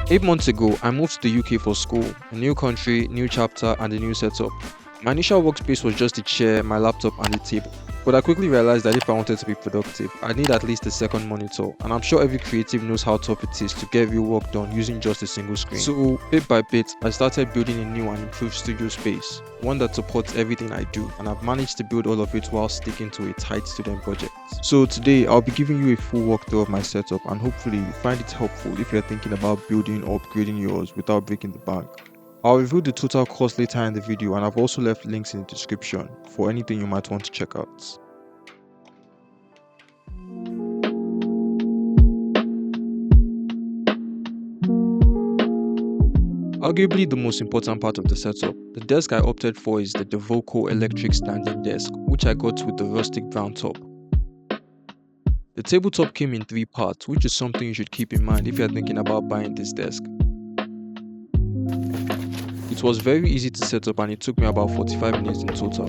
8 months ago, I moved to the UK for school, a new country, new chapter, and a new setup. My initial workspace was just a chair, my laptop, and a table. But I quickly realized that if I wanted to be productive, I'd need at least a second monitor, and I'm sure every creative knows how tough it is to get real work done using just a single screen. So, bit by bit, I started building a new and improved studio space, one that supports everything I do, and I've managed to build all of it while sticking to a tight student budget. So today, I'll be giving you a full walkthrough of my setup, and hopefully you find it helpful if you're thinking about building or upgrading yours without breaking the bank. I'll reveal the total cost later in the video, and I've also left links in the description for anything you might want to check out. Arguably the most important part of the setup, the desk I opted for is the Devoco electric standing desk, which I got with the rustic brown top. The tabletop came in 3 parts, which is something you should keep in mind if you're thinking about buying this desk. It was very easy to set up and it took me about 45 minutes in total.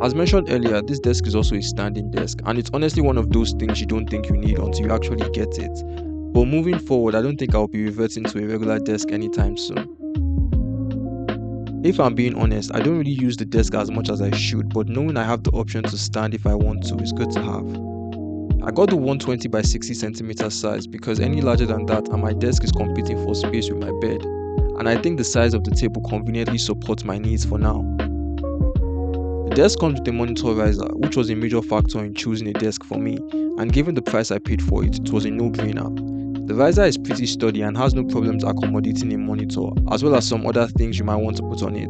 As mentioned earlier, this desk is also a standing desk, and it's honestly one of those things you don't think you need until you actually get it. But moving forward, I don't think I'll be reverting to a regular desk anytime soon. If I'm being honest, I don't really use the desk as much as I should, but knowing I have the option to stand if I want to is good to have. I got the 120 by 60 cm size because any larger than that and my desk is competing for space with my bed, and I think the size of the table conveniently supports my needs for now. The desk comes with a monitor riser, which was a major factor in choosing a desk for me, and given the price I paid for it, it was a no-brainer. The riser is pretty sturdy and has no problems accommodating a monitor, as well as some other things you might want to put on it.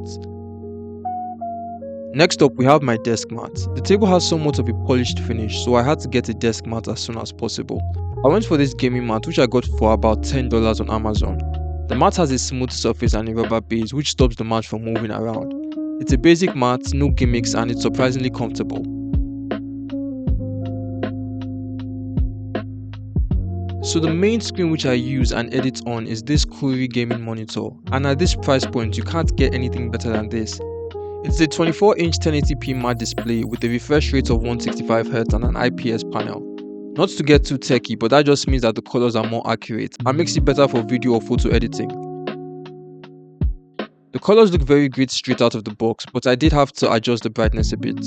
Next up, we have my desk mat. The table has somewhat of a polished finish, so I had to get a desk mat as soon as possible. I went for this gaming mat, which I got for about $10 on Amazon. The mat has a smooth surface and a rubber base, which stops the mat from moving around. It's a basic mat, no gimmicks, and it's surprisingly comfortable. So the main screen which I use and edit on is this Kuri gaming monitor, and at this price point you can't get anything better than this. It's a 24-inch 1080p matte display with a refresh rate of 165Hz and an IPS panel. Not to get too techy, but that just means that the colors are more accurate and makes it better for video or photo editing. The colors look very great straight out of the box, but I did have to adjust the brightness a bit.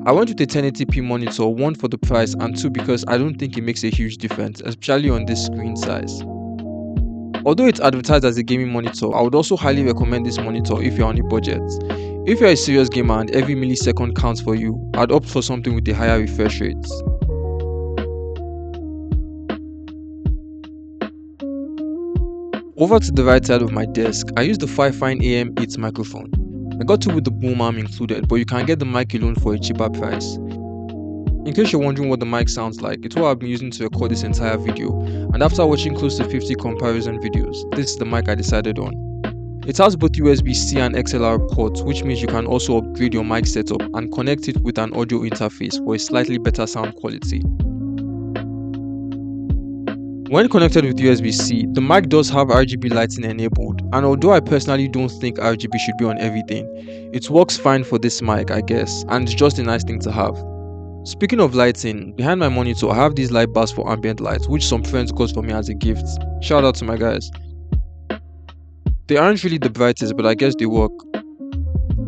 I went with a 1080p monitor, 1 for the price and 2 because I don't think it makes a huge difference, especially on this screen size. Although it's advertised as a gaming monitor, I would also highly recommend this monitor if you're on a budget. If you're a serious gamer and every millisecond counts for you, I'd opt for something with a higher refresh rate. Over to the right side of my desk, I use the Fifine AM8 microphone. I got it with the boom arm included, but you can get the mic alone for a cheaper price. In case you're wondering what the mic sounds like, it's what I've been using to record this entire video, and after watching close to 50 comparison videos, this is the mic I decided on. It has both USB-C and XLR ports, which means you can also upgrade your mic setup and connect it with an audio interface for a slightly better sound quality. When connected with USB-C, the mic does have RGB lighting enabled, and although I personally don't think RGB should be on everything, it works fine for this mic, I guess, and it's just a nice thing to have. Speaking of lighting, behind my monitor I have these light bars for ambient lights, which some friends got for me as a gift. Shout out to my guys. They aren't really the brightest, but I guess they work.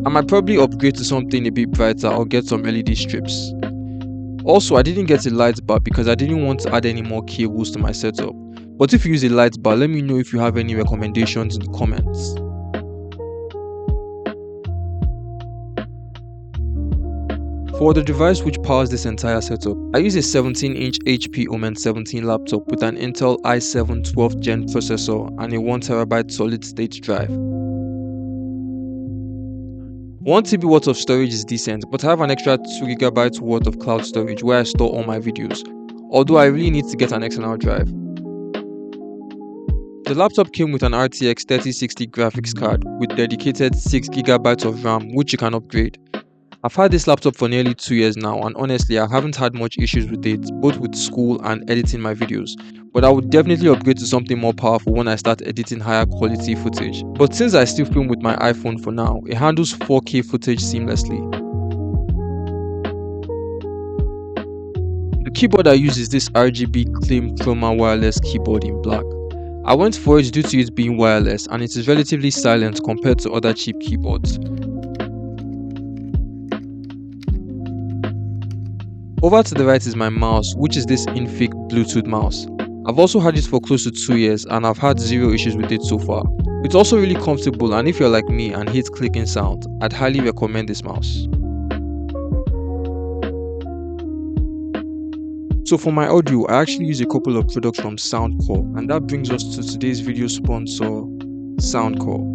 I might probably upgrade to something a bit brighter or get some LED strips. Also, I didn't get a light bar because I didn't want to add any more cables to my setup. But if you use a light bar, let me know if you have any recommendations in the comments. For the device which powers this entire setup, I use a 17-inch HP Omen 17 laptop with an Intel i7 12th gen processor and a 1TB solid-state drive. 1TB worth of storage is decent, but I have an extra 2GB worth of cloud storage where I store all my videos, although I really need to get an external drive. The laptop came with an RTX 3060 graphics card with dedicated 6GB of RAM, which you can upgrade. I've had this laptop for nearly 2 years now, and honestly I haven't had much issues with it, both with school and editing my videos, but I would definitely upgrade to something more powerful when I start editing higher quality footage. But since I still film with my iPhone for now, it handles 4K footage seamlessly. The The keyboard I use is this RGB Claim Chroma wireless keyboard in black. I went for it due to it being wireless and it is relatively silent compared to other cheap keyboards. Over to the right is my mouse, which is this Infix Bluetooth mouse. I've also had it for close to 2 years and I've had zero issues with it so far. It's also really comfortable, and if you're like me and hate clicking sound, I'd highly recommend this mouse. So for my audio, I actually use a couple of products from Soundcore, and that brings us to today's video sponsor, Soundcore.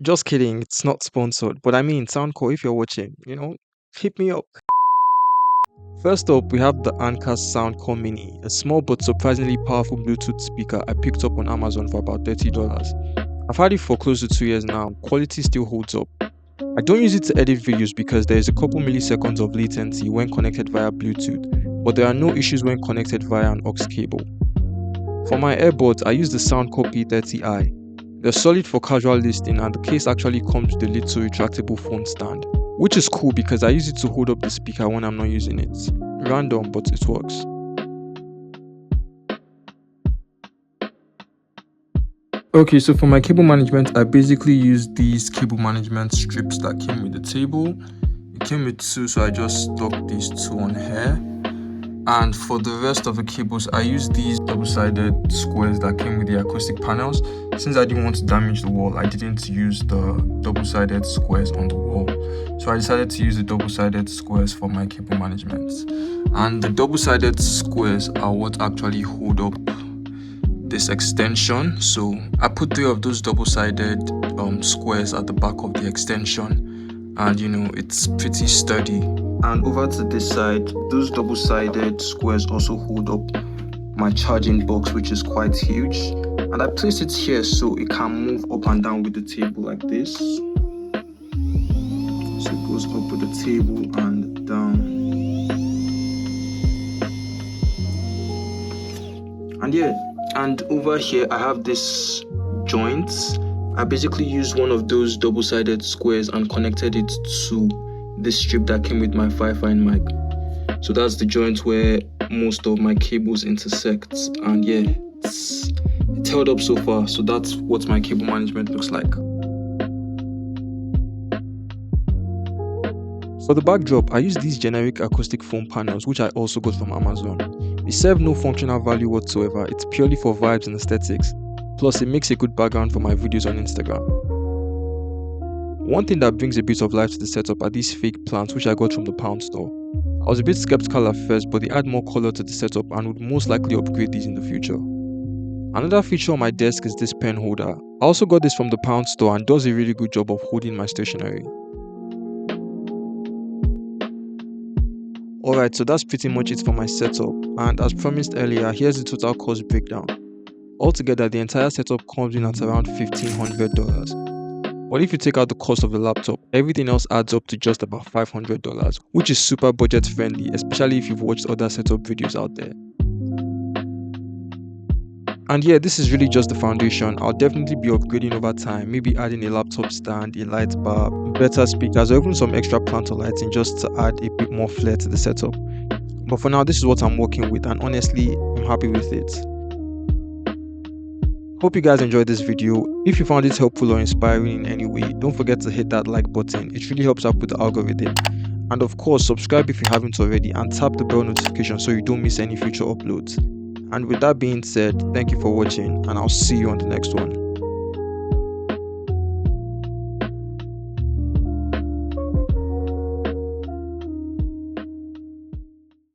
Just kidding, it's not sponsored, but I mean Soundcore, if you're watching, hit me up. First up, we have the Anker Soundcore Mini, a small but surprisingly powerful Bluetooth speaker I picked up on Amazon for about $30. I've had it for close to 2 years now, quality still holds up. I don't use it to edit videos because there is a couple milliseconds of latency when connected via Bluetooth, but there are no issues when connected via an aux cable. For my earbuds, I use the Soundcore P30i. They're solid for casual listening, and the case actually comes with a little retractable phone stand, which is cool because I use it to hold up the speaker when I'm not using it. Random, but it works. Okay, so for my cable management, I basically use these cable management strips that came with the table. It came with 2, so I just stuck these 2 on here. And for the rest of the cables, I use these double-sided squares that came with the acoustic panels. Since I didn't want to damage the wall, I didn't use the double-sided squares on the wall. So I decided to use the double-sided squares for my cable management. And the double-sided squares are what actually hold up this extension. So I put 3 of those double-sided squares at the back of the extension, and it's pretty sturdy. And over to this side, those double-sided squares also hold up my charging box, which is quite huge. And I place it here so it can move up and down with the table like this. So it goes up with the table and down. And over here I have this joint. I basically used one of those double-sided squares and connected it to this strip that came with my Fi-Fi mic. So that's the joint where most of my cables intersect, and it's held up so far. So that's what my cable management looks like. For the backdrop, I use these generic acoustic foam panels, which I also got from Amazon. They serve no functional value whatsoever, it's purely for vibes and aesthetics. Plus, it makes a good background for my videos on Instagram. One thing that brings a bit of life to the setup are these fake plants, which I got from the pound store. I was a bit skeptical at first, but they add more color to the setup and would most likely upgrade these in the future. Another feature on my desk is this pen holder. I also got this from the pound store and does a really good job of holding my stationery. Alright, so that's pretty much it for my setup, and as promised earlier, here's the total cost breakdown. Altogether, the entire setup comes in at around $1,500. But if you take out the cost of the laptop, everything else adds up to just about $500, which is super budget friendly, especially if you've watched other setup videos out there. And this is really just the foundation. I'll definitely be upgrading over time, maybe adding a laptop stand, a light bar, better speakers, or even some extra planter lighting just to add a bit more flair to the setup. But for now, this is what I'm working with, and honestly, I'm happy with it. Hope you guys enjoyed this video. If you found it helpful or inspiring in any way, don't forget to hit that like button. It really helps out with the algorithm. And of course, subscribe if you haven't already, and tap the bell notification so you don't miss any future uploads. And with that being said, thank you for watching, and I'll see you on the next one.